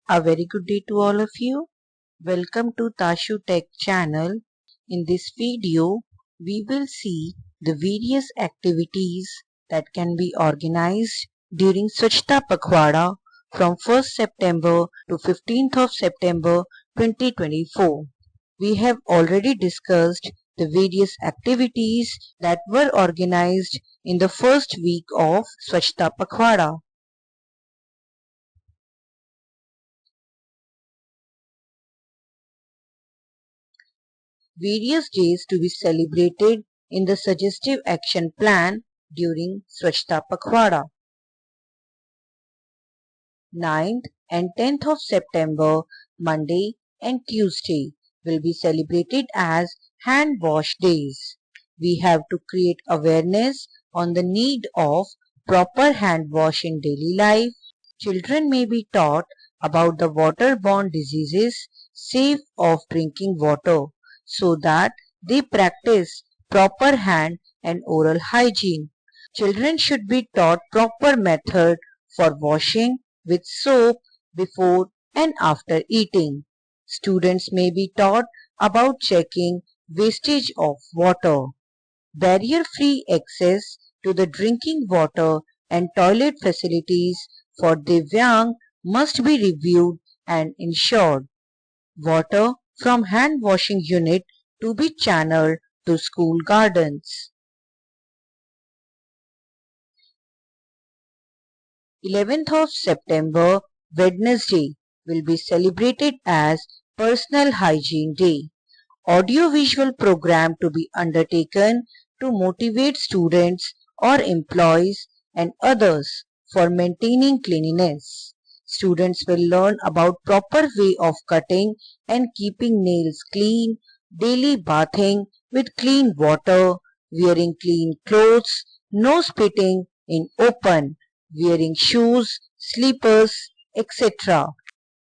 A very good day to all of you. Welcome to Tashu Tech channel. In this video, we will see the various activities that can be organized during Swachhta Pakhwada from 1st September to 15th of September 2024. We have already discussed the various activities that were organized in the first week of Swachhta Pakhwada. Various days to be celebrated in the suggestive action plan during Swachhta Pakhwada. 9th and 10th of September, Monday and Tuesday, will be celebrated as hand wash days. We have to create awareness on the need of proper hand wash in daily life. Children may be taught about the waterborne diseases, safe of drinking water, so that they practice proper hand and oral hygiene. Children should be taught proper method for washing with soap before and after eating. Students may be taught about checking wastage of water. Barrier-free access to the drinking water and toilet facilities for Divyang must be reviewed and ensured. Water from hand washing unit to be channeled to school gardens. 11th of September, Wednesday, will be celebrated as Personal Hygiene Day. Audio-visual program to be undertaken to motivate students or employees and others for maintaining cleanliness. Students will learn about proper way of cutting and keeping nails clean, daily bathing with clean water, wearing clean clothes, no spitting in open, wearing shoes, slippers, etc.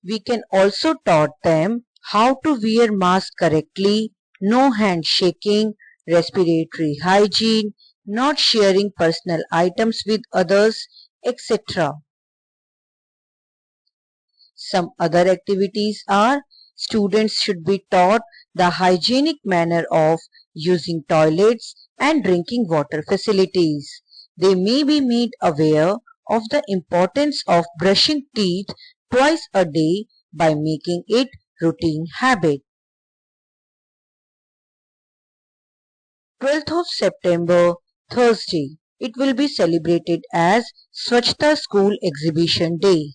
We can also taught them how to wear mask correctly, no handshaking, respiratory hygiene, not sharing personal items with others, etc. Some other activities are students should be taught the hygienic manner of using toilets and drinking water facilities. They may be made aware of the importance of brushing teeth twice a day by making it routine habit. 12th of September, Thursday, it will be celebrated as Swachhta School Exhibition Day.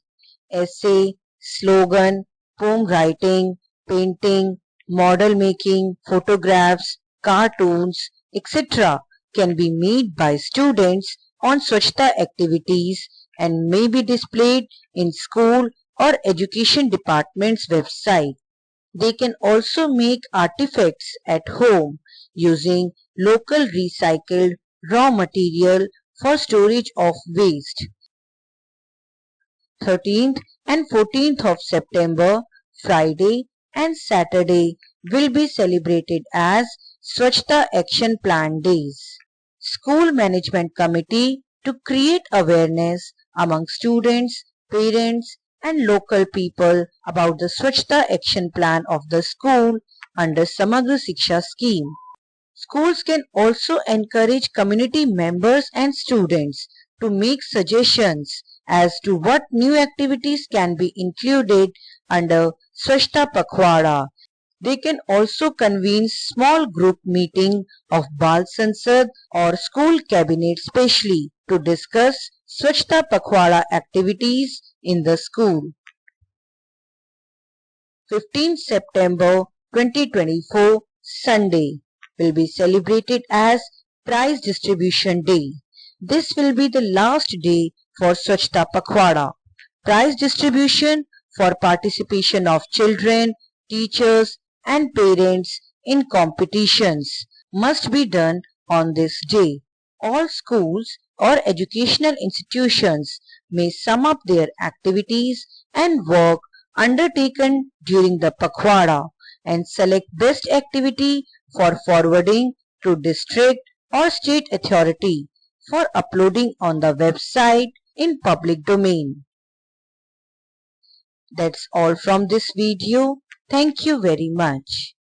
Essay, slogan, poem writing, painting, model making, photographs, cartoons, etc. can be made by students on Swachhta activities and may be displayed in school or education department's website. They can also make artifacts at home using local recycled raw material for storage of waste. 13th and 14th of September, Friday and Saturday will be celebrated as Swachhta Action Plan Days. School Management Committee to create awareness among students, parents and local people about the Swachhta Action Plan of the school under Samagra Shiksha scheme. Schools can also encourage community members and students to make suggestions as to what new activities can be included under Swachhta Pakhwada. They can also convene small group meeting of Bal Sansad or school cabinet specially to discuss Swachhta Pakhwada activities in the school. 15th September 2024, Sunday, will be celebrated as Prize Distribution Day. This will be the last day for Swachhta Pakhwada. Prize distribution for participation of children, teachers and parents in competitions must be done on this day. All schools or educational institutions may sum up their activities and work undertaken during the Pakhwada and select best activity for forwarding to district or state authority for uploading on the website in public domain. That's all from this video. Thank you very much.